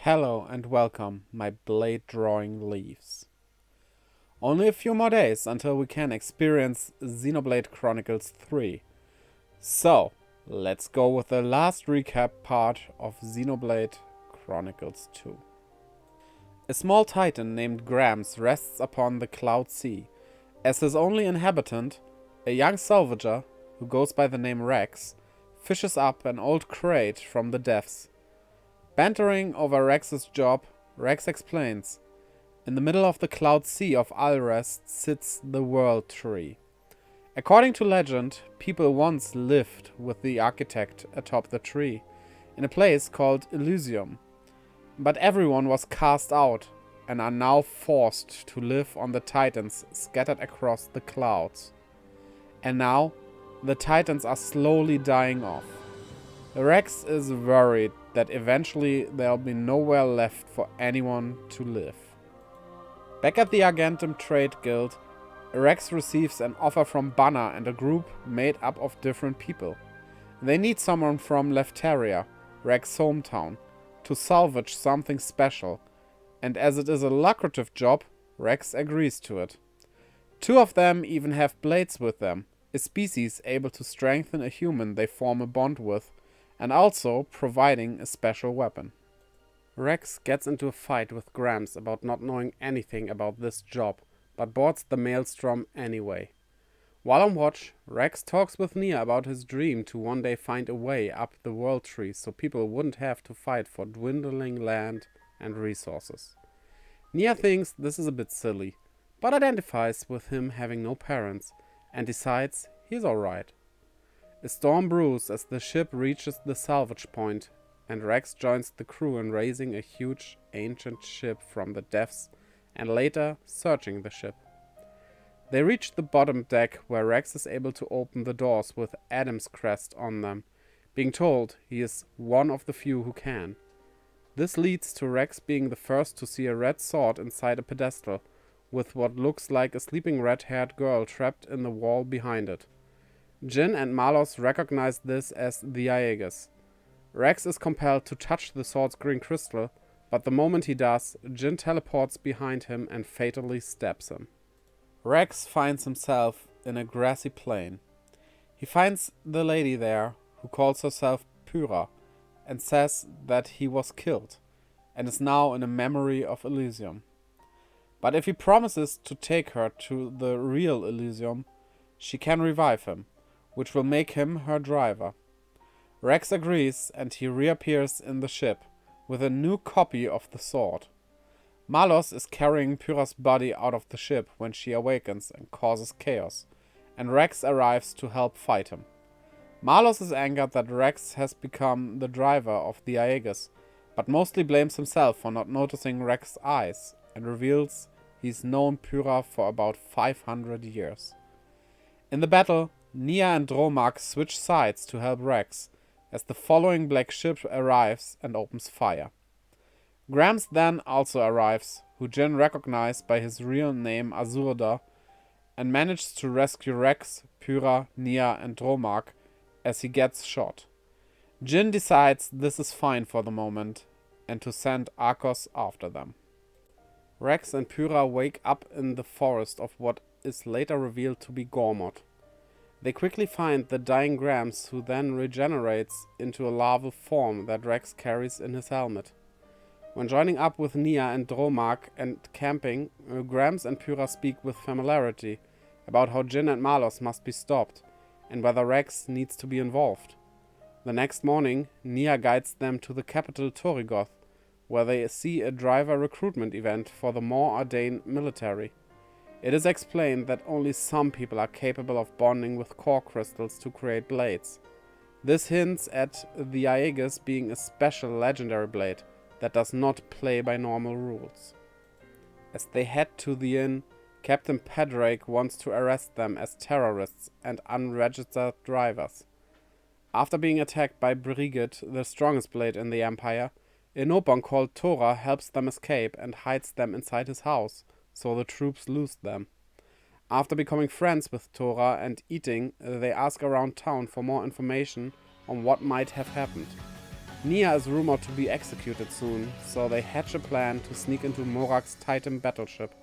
Hello and welcome, my blade drawing leaves. Only a few more days until we can experience Xenoblade Chronicles 3. So, let's go with the last recap part of Xenoblade Chronicles 2. A small titan named Grams rests upon the Cloud Sea. As his only inhabitant, a young salvager, who goes by the name Rex, fishes up an old crate from the depths. Bantering over Rex's job, Rex explains, "In the middle of the Cloud Sea of Ayager'S sits the World Tree. According to legend, people once lived with the architect atop the tree, in a place called Elysium. But everyone was cast out, and are now forced to live on the Titans scattered across the clouds. And now, the Titans are slowly dying off. Rex is worried that eventually there'll be nowhere left for anyone to live." Back at the Argentum Trade Guild, Rex receives an offer from Banner and a group made up of different people. They need someone from Lefteria, Rex's hometown, to salvage something special, and as it is a lucrative job, Rex agrees to it. Two of them even have blades with them, a species able to strengthen a human they form a bond with, and also providing a special weapon. Rex gets into a fight with Grams about not knowing anything about this job, but boards the maelstrom anyway. While on watch, Rex talks with Nia about his dream to one day find a way up the World Tree so people wouldn't have to fight for dwindling land and resources. Nia thinks this is a bit silly, but identifies with him having no parents, and decides he's alright. A storm brews as the ship reaches the salvage point, and Rex joins the crew in raising a huge ancient ship from the depths and later searching the ship. They reach the bottom deck where Rex is able to open the doors with Adam's crest on them, being told he is one of the few who can. This leads to Rex being the first to see a red sword inside a pedestal, with what looks like a sleeping red-haired girl trapped in the wall behind it. Jin and Malos recognize this as the Ayager'S. Rex is compelled to touch the sword's green crystal, but the moment he does, Jin teleports behind him and fatally stabs him. Rex finds himself in a grassy plain. He finds the lady there, who calls herself Pyra, and says that he was killed, and is now in a memory of Elysium. But if he promises to take her to the real Elysium, she can revive him, which will make him her driver. Rex agrees, and he reappears in the ship with a new copy of the sword. Malos is carrying Pyra's body out of the ship when she awakens and causes chaos, and Rex arrives to help fight him. Malos is angered that Rex has become the driver of the Ayager'S, but mostly blames himself for not noticing Rex's eyes, and reveals he's known Pyra for about 500 years. In the battle, Nia and Dromac switch sides to help Rex, as the following black ship arrives and opens fire. Grams then also arrives, who Jin recognizes by his real name Azurda, and manages to rescue Rex, Pyra, Nia and Dromac as he gets shot. Jin decides this is fine for the moment, and to send Arcos after them. Rex and Pyra wake up in the forest of what is later revealed to be Gormod. They quickly find the dying Grams, who then regenerates into a larval form that Rex carries in his helmet. When joining up with Nia and Dromac and camping, Grams and Pyra speak with familiarity about how Jin and Malos must be stopped, and whether Rex needs to be involved. The next morning, Nia guides them to the capital Torrigoth, where they see a driver recruitment event for the more ordained military. It is explained that only some people are capable of bonding with core crystals to create blades. This hints at the Ayager'S being a special legendary blade that does not play by normal rules. As they head to the inn, Captain Padrake wants to arrest them as terrorists and unregistered drivers. After being attacked by Brigid, the strongest blade in the Empire, a nobun called Tora helps them escape and hides them inside his house, so the troops lose them. After becoming friends with Tora and eating, they ask around town for more information on what might have happened. Nia is rumored to be executed soon, so they hatch a plan to sneak into Morag's Titan battleship.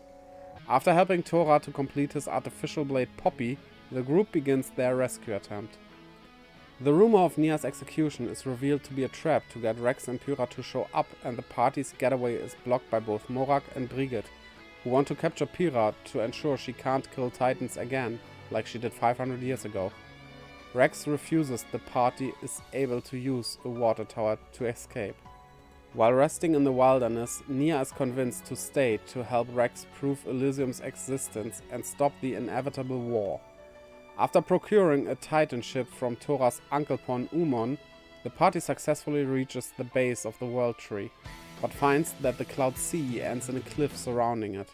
After helping Tora to complete his artificial blade Poppy, the group begins their rescue attempt. The rumor of Nia's execution is revealed to be a trap to get Rex and Pyra to show up, and the party's getaway is blocked by both Morag and Brigitte, who want to capture Pyra to ensure she can't kill Titans again, like she did 500 years ago. Rex refuses the party is able to use a water tower to escape. While resting in the wilderness, Nia is convinced to stay to help Rex prove Elysium's existence and stop the inevitable war. After procuring a Titan ship from Tora's uncle pawn Umon, the party successfully reaches the base of the World Tree, but finds that the Cloud Sea ends in a cliff surrounding it.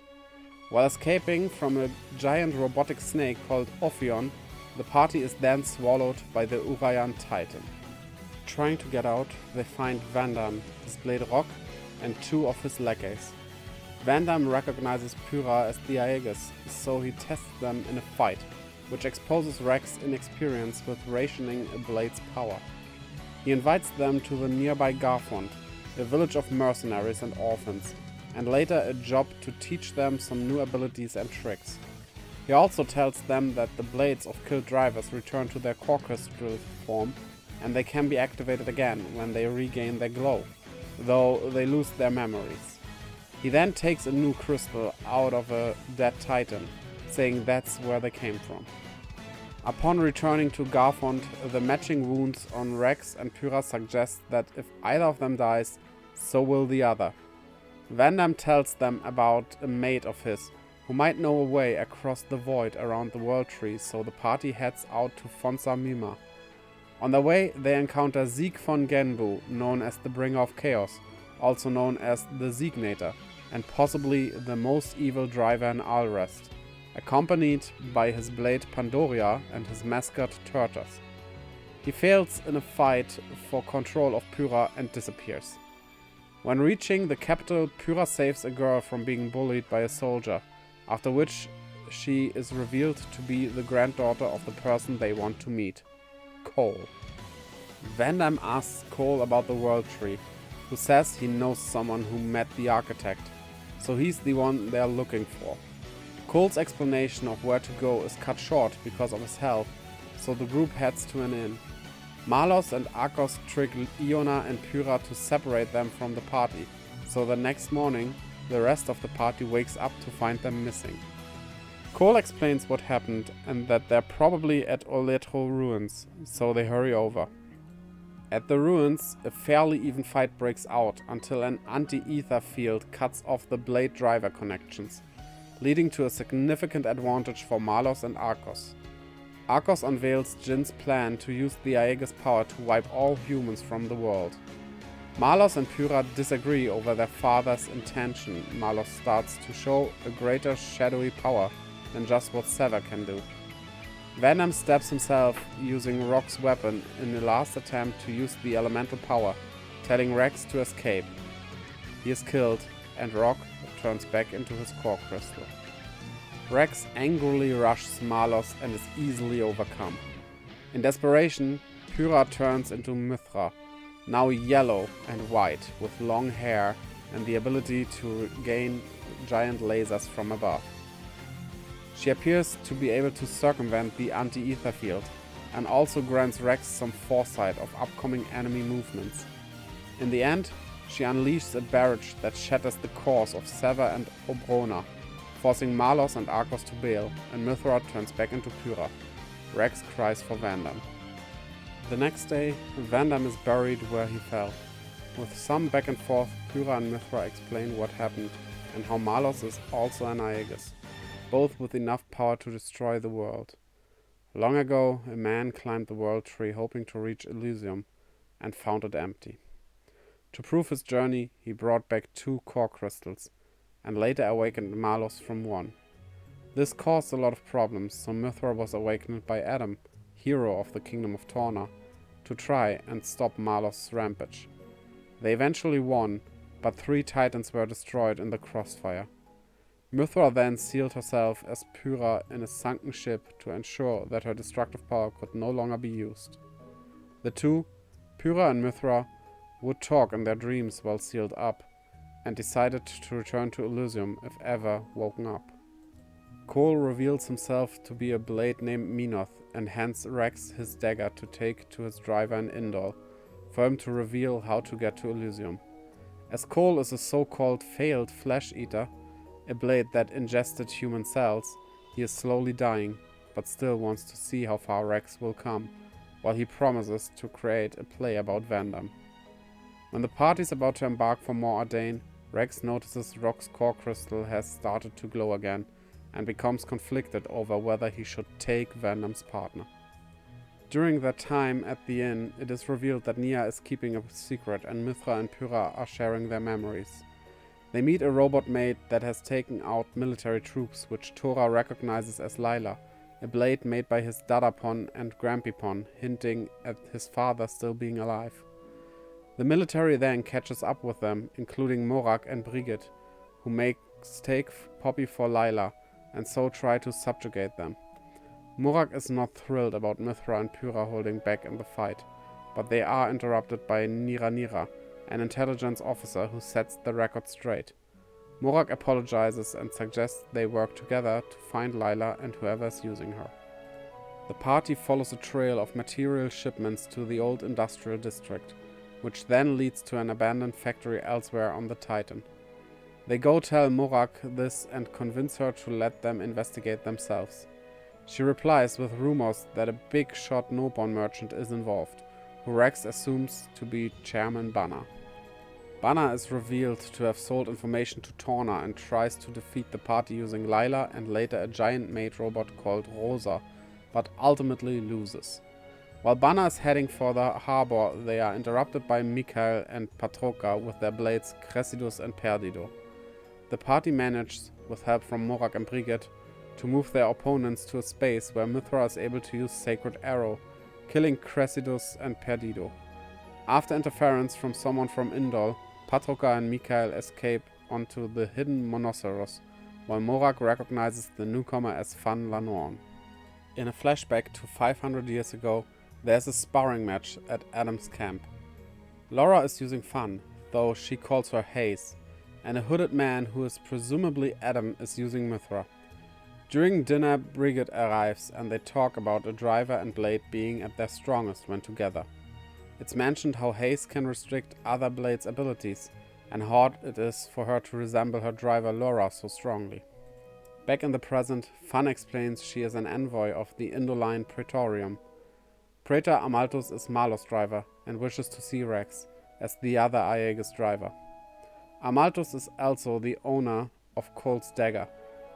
While escaping from a giant robotic snake called Ophion, the party is then swallowed by the Urayan Titan. Trying to get out, they find Vandam, his blade Rock, and 2 of his lackeys. Vandam recognizes Pyra as the Ayager'S, so he tests them in a fight, which exposes Rex's inexperience with rationing a blade's power. He invites them to the nearby Garfond, a village of mercenaries and orphans, and later a job to teach them some new abilities and tricks. He also tells them that the blades of killed drivers return to their core crystal form, and they can be activated again when they regain their glow, though they lose their memories. He then takes a new crystal out of a dead Titan, saying that's where they came from. Upon returning to Garfond, the matching wounds on Rex and Pyra suggest that if either of them dies, so will the other. Vandam tells them about a mate of his, who might know a way across the void around the World Tree, so the party heads out to Fonsa Mima. On their way, they encounter Sieg von Genbu, known as the Bringer of Chaos, also known as the Siegnator, and possibly the most evil driver in Alrest, accompanied by his blade Pandoria and his mascot Turtus. He fails in a fight for control of Pyra and disappears. When reaching the capital, Pyra saves a girl from being bullied by a soldier, after which she is revealed to be the granddaughter of the person they want to meet, Cole. Vandam asks Cole about the World Tree, who says he knows someone who met the architect, so he's the one they're looking for. Cole's explanation of where to go is cut short because of his health, so the group heads to an inn. Malos and Akos trick Iona and Pyra to separate them from the party, so the next morning the rest of the party wakes up to find them missing. Cole explains what happened and that they're probably at Oletro ruins, so they hurry over. At the ruins, a fairly even fight breaks out until an anti-ether field cuts off the blade driver connections, leading to a significant advantage for Malos and Akos. Akos unveils Jin's plan to use the Ayager'S power to wipe all humans from the world. Malos and Pyra disagree over their father's intention. Malos starts to show a greater shadowy power than just what Sever can do. Vandam stabs himself using Rock's weapon in a last attempt to use the elemental power, telling Rex to escape. He is killed, and Rock turns back into his core crystal. Rex angrily rushes Malos and is easily overcome. In desperation, Pyra turns into Mithra, now yellow and white with long hair and the ability to gain giant lasers from above. She appears to be able to circumvent the anti-ether field and also grants Rex some foresight of upcoming enemy movements. In the end, she unleashes a barrage that shatters the cores of Sever and Obrona, forcing Malos and Akos to bail, and Mithra turns back into Pyra. Rex cries for Vandam. The next day, Vandam is buried where he fell. With some back and forth, Pyra and Mithra explain what happened and how Malos is also an Ayager'S, both with enough power to destroy the world. Long ago, a man climbed the World Tree hoping to reach Elysium and found it empty. To prove his journey, he brought back 2 core crystals and later awakened Malos from one. This caused a lot of problems, so Mithra was awakened by Adam, hero of the Kingdom of Torna, to try and stop Malos' rampage. They eventually won, but 3 Titans were destroyed in the crossfire. Mithra then sealed herself as Pyra in a sunken ship to ensure that her destructive power could no longer be used. The two, Pyra and Mithra, would talk in their dreams while sealed up, and decided to return to Elysium if ever woken up. Cole reveals himself to be a blade named Minoth and hands Rex his dagger to take to his driver in Indol, for him to reveal how to get to Elysium. As Cole is a so-called failed flesh eater, a blade that ingested human cells, he is slowly dying, but still wants to see how far Rex will come, while he promises to create a play about Vandam. When the party is about to embark for Mor Ardain, Rex notices Rock's core crystal has started to glow again, and becomes conflicted over whether he should take Vandam's partner. During their time at the inn, it is revealed that Nia is keeping a secret and Mithra and Pyra are sharing their memories. They meet a robot maid that has taken out military troops, which Tora recognizes as Lila, a blade made by his Dadapon and Grampipon, hinting at his father still being alive. The military then catches up with them, including Morak and Brigitte, who mistake Poppy for Lila, and so try to subjugate them. Morak is not thrilled about Mithra and Pyra holding back in the fight, but they are interrupted by Nira, an intelligence officer who sets the record straight. Morak apologizes and suggests they work together to find Lila and whoever is using her. The party follows a trail of material shipments to the old industrial district, which then leads to an abandoned factory elsewhere on the Titan. They go tell Morak this and convince her to let them investigate themselves. She replies with rumors that a big-shot Nobon merchant is involved, who Rex assumes to be Chairman Banner. Banner is revealed to have sold information to Torna and tries to defeat the party using Lila and later a giant maid robot called Rosa, but ultimately loses. While Banner is heading for the harbor, they are interrupted by Mikhail and Patroka with their blades Cressidus and Perdido. The party manages, with help from Morak and Brigitte, to move their opponents to a space where Mithra is able to use Sacred Arrow, killing Cressidus and Perdido. After interference from someone from Indol, Patroka and Mikhail escape onto the hidden Monoceros, while Morak recognizes the newcomer as Fan Lanorn. In a flashback to 500 years ago, there's a sparring match at Adam's camp. Laura is using Fan, though she calls her Haze, and a hooded man who is presumably Adam is using Mithra. During dinner, Brigitte arrives and they talk about a driver and blade being at their strongest when together. It's mentioned how Haze can restrict other blades' abilities, and how hard it is for her to resemble her driver Laura so strongly. Back in the present, Fan explains she is an envoy of the Indoline Praetorium. Praetor Amalthus is Malos' driver and wishes to see Rex as the other Ayager'S driver. Amalthus is also the owner of Cole's dagger,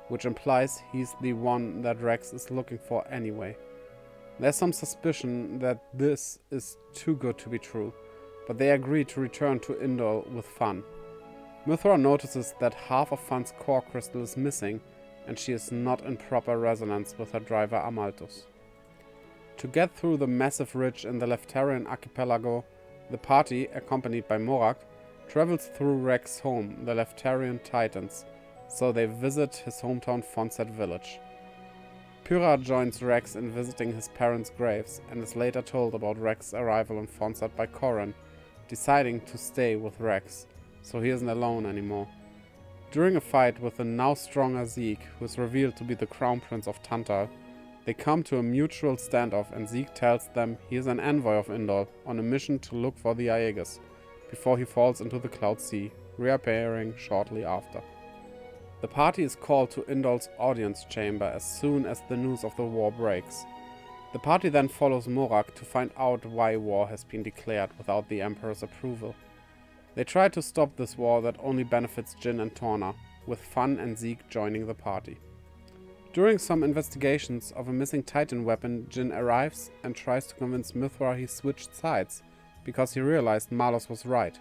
which implies he's the one that Rex is looking for anyway. There's some suspicion that this is too good to be true, but they agree to return to Indol with Fan. Mithra notices that half of Fan's core crystal is missing, and she is not in proper resonance with her driver Amalthus. To get through the massive ridge in the Leftarian archipelago, the party, accompanied by Morak, travels through Rex's home, the Leftarian Titans, so they visit his hometown Fonset village. Pyra joins Rex in visiting his parents' graves and is later told about Rex's arrival in Fonset by Corrin, deciding to stay with Rex, so he isn't alone anymore. During a fight with the now stronger Zeke, who is revealed to be the Crown Prince of Tantal, they come to a mutual standoff and Zeke tells them he is an envoy of Indol on a mission to look for the Ayager'S, before he falls into the Cloud Sea, reappearing shortly after. The party is called to Indol's audience chamber as soon as the news of the war breaks. The party then follows Morak to find out why war has been declared without the Emperor's approval. They try to stop this war that only benefits Jin and Torna, with Fan and Zeke joining the party. During some investigations of a missing Titan weapon, Jin arrives and tries to convince Mithra he switched sides, because he realized Malos was right,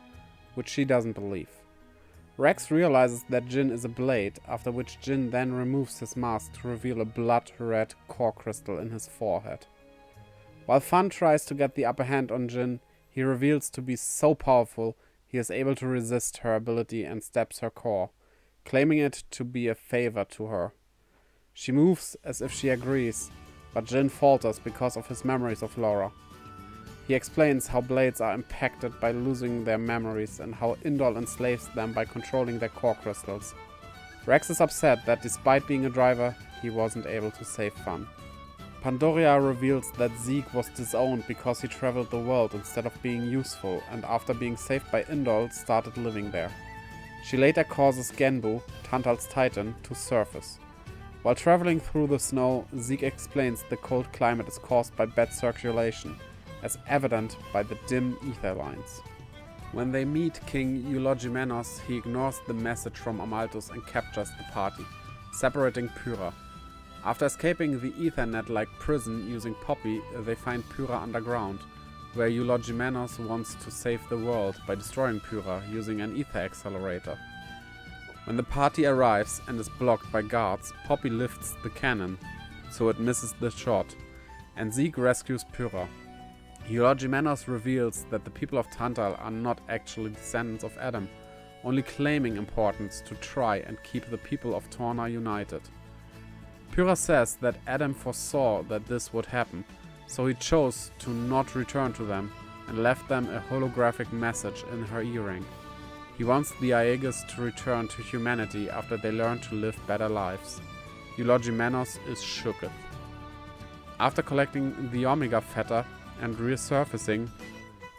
which she doesn't believe. Rex realizes that Jin is a blade, after which Jin then removes his mask to reveal a blood-red core crystal in his forehead. While Fan tries to get the upper hand on Jin, he reveals to be so powerful he is able to resist her ability and stabs her core, claiming it to be a favor to her. She moves as if she agrees, but Jin falters because of his memories of Laura. He explains how blades are impacted by losing their memories and how Indol enslaves them by controlling their core crystals. Rex is upset that despite being a driver, he wasn't able to save Fun. Pandoria reveals that Zeke was disowned because he traveled the world instead of being useful, and after being saved by Indol, started living there. She later causes Genbu, Tantal's titan, to surface. While traveling through the snow, Zeke explains the cold climate is caused by bad circulation, as evident by the dim ether lines. When they meet King Eulogimenos, he ignores the message from Amalthus and captures the party, separating Pyrrha. After escaping the Ethernet-like prison using Poppy, they find Pyrrha underground, where Eulogimenos wants to save the world by destroying Pyrrha using an ether accelerator. When the party arrives and is blocked by guards, Poppy lifts the cannon, so it misses the shot, and Zeke rescues Pyrrha. Eulogimenos reveals that the people of Tantal are not actually descendants of Adam, only claiming importance to try and keep the people of Torna united. Pyrrha says that Adam foresaw that this would happen, so he chose to not return to them and left them a holographic message in her earring. He wants the Ayager'S to return to humanity after they learn to live better lives. Eulogimenos is shooketh. After collecting the Omega Fetter and resurfacing,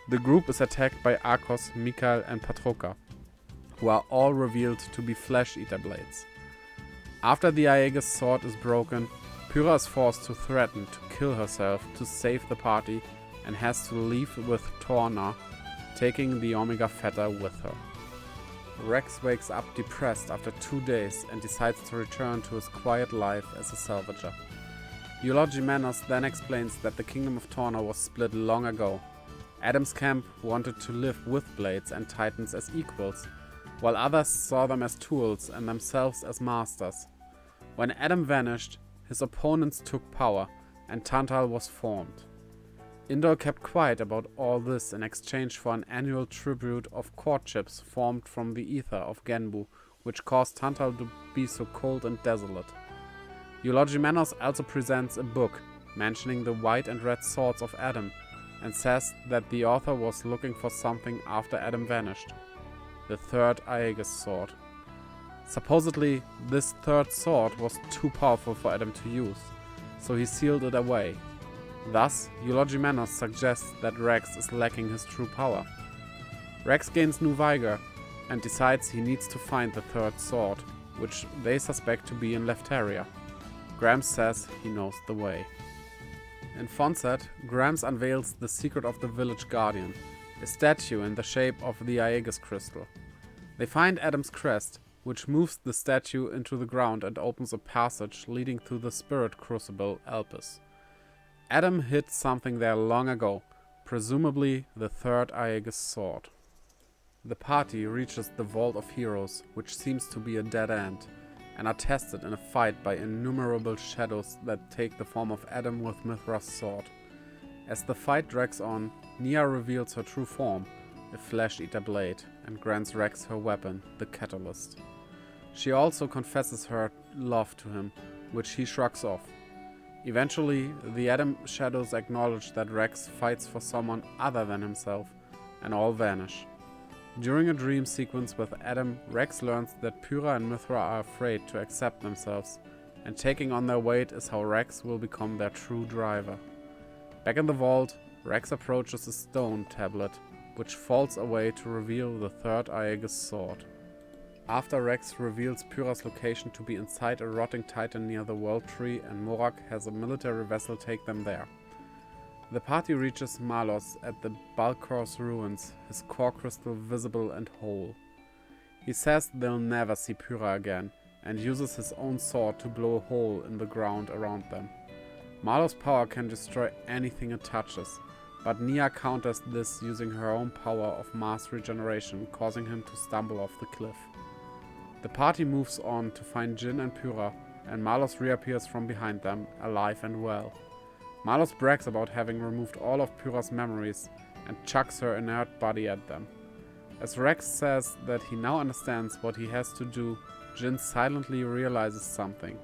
the group is attacked by Arcos, Mikael and Patroka, who are all revealed to be Flesh Eater blades. After the Ayager'S sword is broken, Pyrrha is forced to threaten to kill herself to save the party and has to leave with Torna, taking the Omega Fetter with her. Rex wakes up depressed after 2 days and decides to return to his quiet life as a salvager. Eulogimenos then explains that the kingdom of Torna was split long ago. Adam's camp wanted to live with blades and titans as equals, while others saw them as tools and themselves as masters. When Adam vanished, his opponents took power, and Tantal was formed. Indol kept quiet about all this in exchange for an annual tribute of courtships formed from the ether of Genbu, which caused Tantal to be so cold and desolate. Eulogimenos also presents a book mentioning the white and red swords of Adam, and says that the author was looking for something after Adam vanished: the third Ayager'S sword. Supposedly, this third sword was too powerful for Adam to use, so he sealed it away. Thus, Eulogimenos suggests that Rex is lacking his true power. Rex gains new vigor and decides he needs to find the third sword, which they suspect to be in Lefteria. Grams says he knows the way. In Fonset, Grams unveils the secret of the village guardian, a statue in the shape of the Ayager'S crystal. They find Adam's crest, which moves the statue into the ground and opens a passage leading to the spirit crucible Elpis. Adam hid something there long ago, presumably the third Ayager'S sword. The party reaches the Vault of Heroes, which seems to be a dead end, and are tested in a fight by innumerable shadows that take the form of Adam with Mithra's sword. As the fight drags on, Nia reveals her true form, a flesh-eater blade, and grants Rex her weapon, the Catalyst. She also confesses her love to him, which he shrugs off. Eventually, the Adam shadows acknowledge that Rex fights for someone other than himself, and all vanish. During a dream sequence with Adam, Rex learns that Pyrrha and Mithra are afraid to accept themselves, and taking on their weight is how Rex will become their true driver. Back in the vault, Rex approaches a stone tablet, which falls away to reveal the third Ayager'S sword. After Rex reveals Pyrrha's location to be inside a rotting titan near the World Tree, and Morak has a military vessel take them there. The party reaches Malos at the Balkor's ruins, his core crystal visible and whole. He says they'll never see Pyrrha again, and uses his own sword to blow a hole in the ground around them. Malos' power can destroy anything it touches, but Nia counters this using her own power of mass regeneration, causing him to stumble off the cliff. The party moves on to find Jin and Pyrrha, and Malos reappears from behind them, alive and well. Malos brags about having removed all of Pyrrha's memories and chucks her inert body at them. As Rex says that he now understands what he has to do, Jin silently realizes something.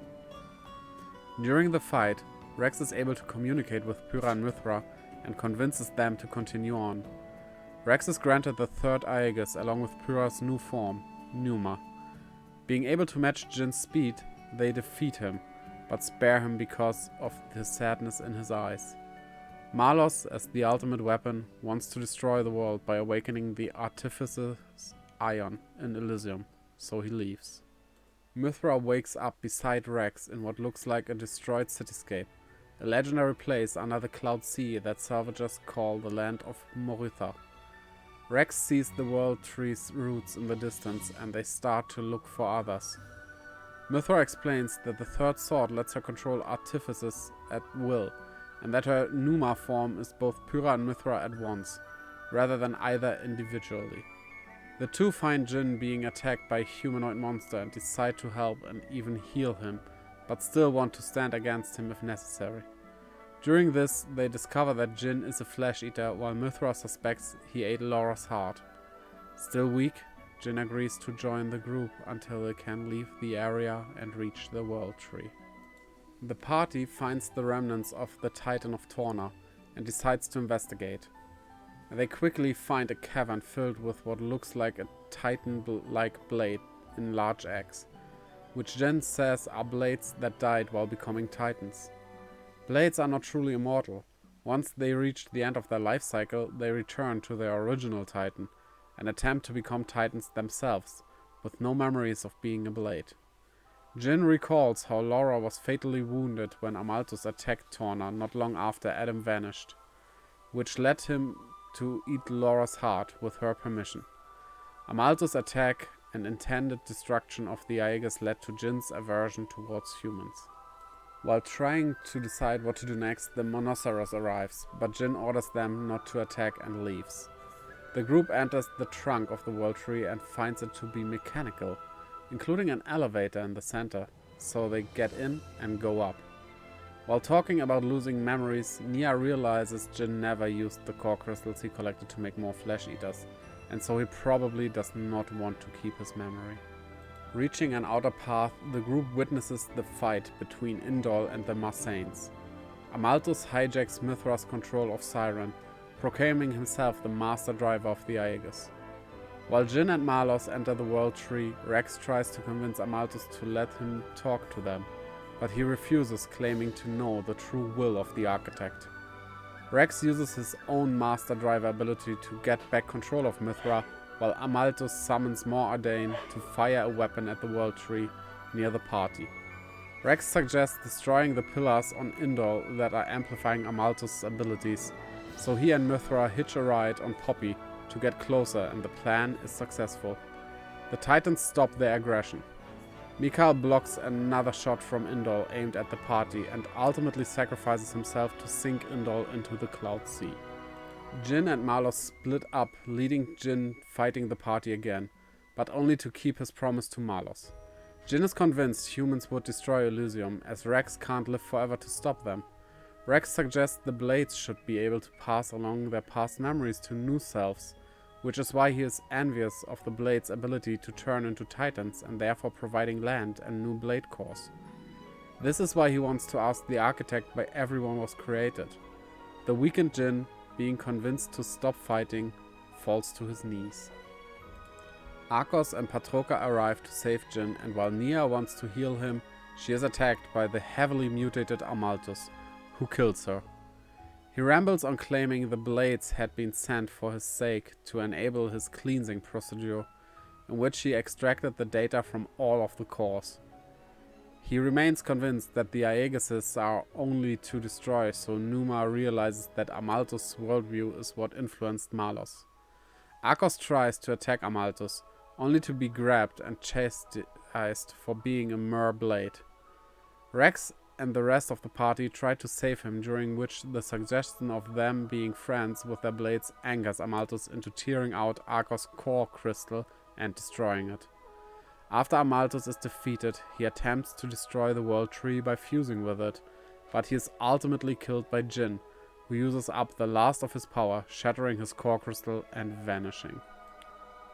During the fight, Rex is able to communicate with Pyrrha and Mithra and convinces them to continue on. Rex is granted the third Ayager'S along with Pyra's new form, Numa. Being able to match Jin's speed, they defeat him, but spare him because of the sadness in his eyes. Malos, as the ultimate weapon, wants to destroy the world by awakening the Artificer's ion in Elysium, so he leaves. Mythra wakes up beside Rex in what looks like a destroyed cityscape, a legendary place under the Cloud Sea that salvagers call the land of Moritha. Rex sees the World Tree's roots in the distance and they start to look for others. Mythra explains that the third sword lets her control artifices at will, and that her Numa form is both Pyra and Mythra at once, rather than either individually. The two find Jin being attacked by a humanoid monster and decide to help and even heal him, but still want to stand against him if necessary. During this, they discover that Jin is a flesh eater, while Mythra suspects he ate Laura's heart. Still weak, Jin agrees to join the group until they can leave the area and reach the World Tree. The party finds the remnants of the Titan of Torna and decides to investigate. They quickly find a cavern filled with what looks like a titan-like blade in large eggs, which Jin says are blades that died while becoming titans. Blades are not truly immortal. Once they reach the end of their life cycle, they return to their original titan and attempt to become titans themselves, with no memories of being a blade. Jin recalls how Laura was fatally wounded when Amalthus attacked Torna not long after Adam vanished, which led him to eat Laura's heart with her permission. Amalthus' attack and intended destruction of the Ayager'S led to Jin's aversion towards humans. While trying to decide what to do next, the Monoceros arrives, but Jin orders them not to attack and leaves. The group enters the trunk of the World Tree and finds it to be mechanical, including an elevator in the center, so they get in and go up. While talking about losing memories, Nia realizes Jin never used the core crystals he collected to make more flesh eaters, and so he probably does not want to keep his memory. Reaching an outer path, the group witnesses the fight between Indol and the Marsanes. Amalthus hijacks Mythra's control of Siren, proclaiming himself the master driver of the Ayager'S. While Jin and Malos enter the World Tree, Rex tries to convince Amalthus to let him talk to them, but he refuses, claiming to know the true will of the architect. Rex uses his own master driver ability to get back control of Mythra, while Amalthus summons more Ardain to fire a weapon at the World Tree near the party. Rex suggests destroying the pillars on Indol that are amplifying Amalthus' abilities, so he and Mythra hitch a ride on Poppy to get closer, and the plan is successful. The Titans stop their aggression. Mikhail blocks another shot from Indol aimed at the party and ultimately sacrifices himself to sink Indol into the Cloud Sea. Jin and Malos split up, leading Jin fighting the party again, but only to keep his promise to Malos. Jin is convinced humans would destroy Elysium, as Rex can't live forever to stop them. Rex suggests the Blades should be able to pass along their past memories to new selves, which is why he is envious of the Blades' ability to turn into Titans and therefore providing land and new Blade cores. This is why he wants to ask the architect why everyone was created. The weakened Jin, being convinced to stop fighting, falls to his knees. Arcos and Patroka arrive to save Jin, and while Nia wants to heal him, she is attacked by the heavily mutated Amalthus, who kills her. He rambles on claiming the Blades had been sent for his sake to enable his cleansing procedure, in which he extracted the data from all of the cores. He remains convinced that the Ayager'S are only to destroy, so Numa realizes that Amalthus' worldview is what influenced Malos. Arcos tries to attack Amalthus, only to be grabbed and chastised for being a mere blade. Rex and the rest of the party try to save him, during which the suggestion of them being friends with their blades angers Amalthus into tearing out Arcos' core crystal and destroying it. After Amalthus is defeated, he attempts to destroy the World Tree by fusing with it, but he is ultimately killed by Jin, who uses up the last of his power, shattering his core crystal and vanishing.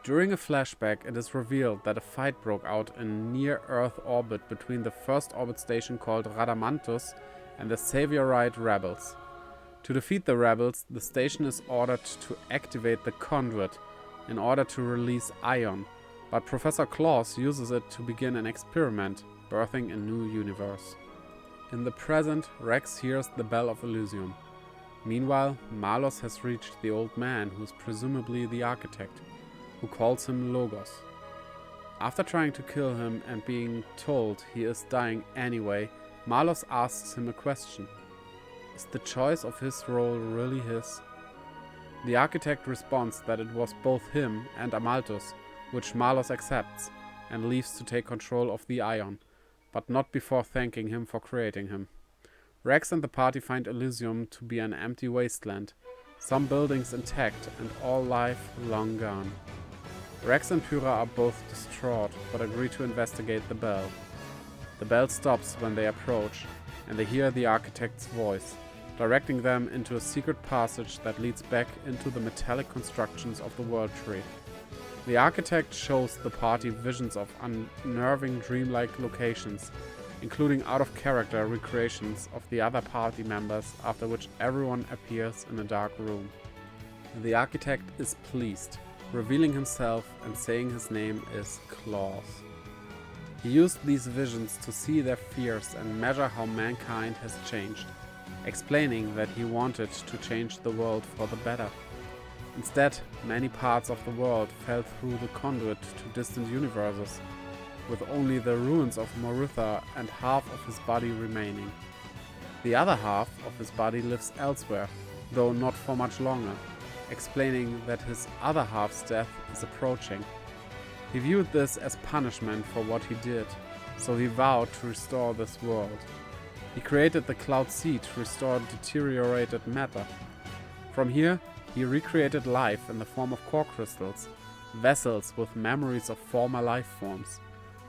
During a flashback, it is revealed that a fight broke out in near-Earth orbit between the first orbit station called Radamanthus and the Saviorite rebels. To defeat the rebels, the station is ordered to activate the conduit in order to release Ion, but Professor Claus uses it to begin an experiment, birthing a new universe. In the present, Rex hears the Bell of Elysium. Meanwhile, Malos has reached the old man, who is presumably the architect, who calls him Logos. After trying to kill him and being told he is dying anyway, Malos asks him a question. Is the choice of his role really his? The architect responds that it was both him and Amalthus, which Malos accepts and leaves to take control of the Ion, but not before thanking him for creating him. Rex and the party find Elysium to be an empty wasteland, some buildings intact and all life long gone. Rex and Pyra are both distraught, but agree to investigate the bell. The bell stops when they approach, and they hear the architect's voice, directing them into a secret passage that leads back into the metallic constructions of the World Tree. The architect shows the party visions of unnerving dreamlike locations, including out-of-character recreations of the other party members, after which everyone appears in a dark room. The architect is pleased, revealing himself and saying his name is Claus. He used these visions to see their fears and measure how mankind has changed, explaining that he wanted to change the world for the better. Instead, many parts of the world fell through the conduit to distant universes, with only the ruins of Morutha and half of his body remaining. The other half of his body lives elsewhere, though not for much longer, explaining that his other half's death is approaching. He viewed this as punishment for what he did, so he vowed to restore this world. He created the Cloud Sea to restore deteriorated matter. From here, he recreated life in the form of core crystals, vessels with memories of former life forms.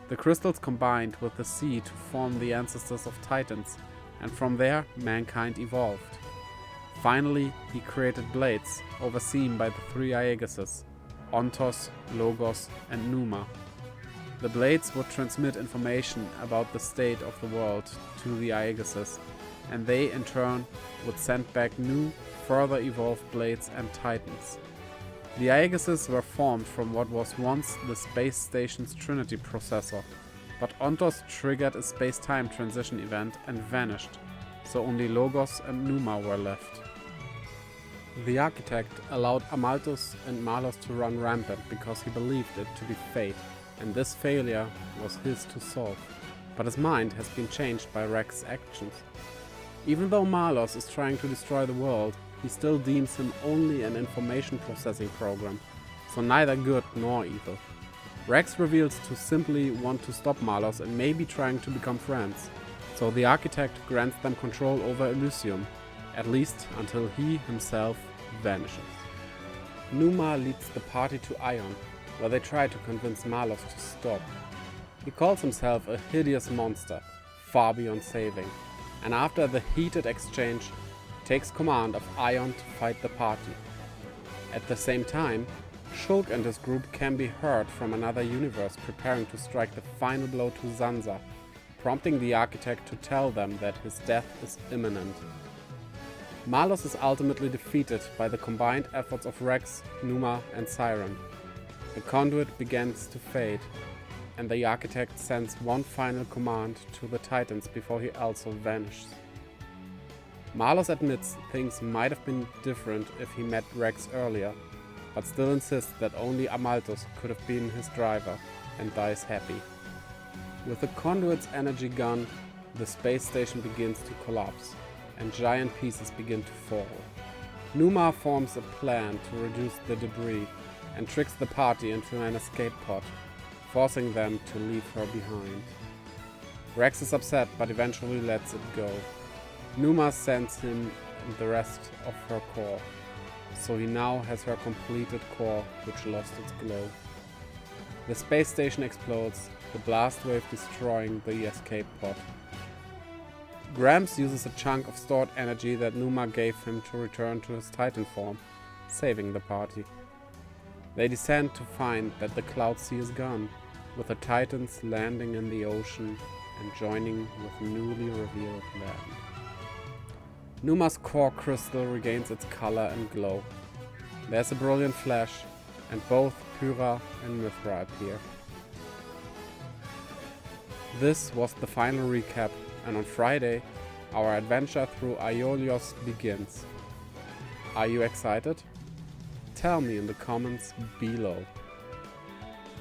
The crystals combined with the sea to form the ancestors of Titans, and from there mankind evolved. Finally, he created blades, overseen by the three Ayager'S, Ontos, Logos, and Numa. The blades would transmit information about the state of the world to the Ayager'S, and they in turn would send back new, further evolved blades and Titans. The Ayager'S were formed from what was once the space station's Trinity processor, but Ontos triggered a space-time transition event and vanished, so only Logos and Numa were left. The architect allowed Amalthus and Malos to run rampant because he believed it to be fate, and this failure was his to solve, but his mind has been changed by Rex's actions. Even though Malos is trying to destroy the world, he still deems him only an information processing program, so neither good nor evil. Rex reveals to simply want to stop Malos and may be trying to become friends, so the architect grants them control over Elysium, at least until he himself vanishes. Numa leads the party to Ion, where they try to convince Malos to stop. He calls himself a hideous monster, far beyond saving, and after the heated exchange, takes command of Ion to fight the party. At the same time, Shulk and his group can be heard from another universe preparing to strike the final blow to Zanza, prompting the architect to tell them that his death is imminent. Malos is ultimately defeated by the combined efforts of Rex, Numa, and Siren. The conduit begins to fade, and the architect sends one final command to the Titans before he also vanishes. Malos admits things might have been different if he met Rex earlier, but still insists that only Amalthus could have been his driver, and dies happy. With the conduit's energy gone, the space station begins to collapse, and giant pieces begin to fall. Numa forms a plan to reduce the debris, and tricks the party into an escape pod, forcing them to leave her behind. Rex is upset, but eventually lets it go. Numa sends him the rest of her core, so he now has her completed core, which lost its glow. The space station explodes, the blast wave destroying the escape pod. Gramps uses a chunk of stored energy that Numa gave him to return to his Titan form, saving the party. They descend to find that the Cloud Sea is gone, with the Titans landing in the ocean and joining with newly revealed land. Numa's core crystal regains its color and glow. There's a brilliant flash, and both Pyra and Mithra appear. This was the final recap, and on Friday, our adventure through Ayager'S begins. Are you excited? Tell me in the comments below.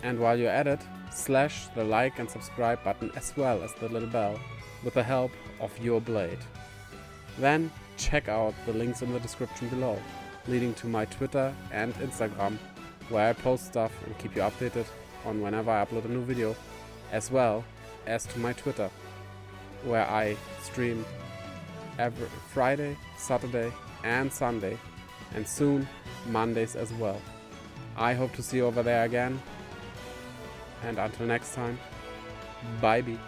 And while you're at it, slash the like and subscribe button as well as the little bell with the help of your blade. Then check out the links in the description below, leading to my Twitter and Instagram, where I post stuff and keep you updated on whenever I upload a new video, as well as to my Twitter, where I stream every Friday, Saturday and Sunday, and soon Mondays as well. I hope to see you over there again, and until next time, bye-bye.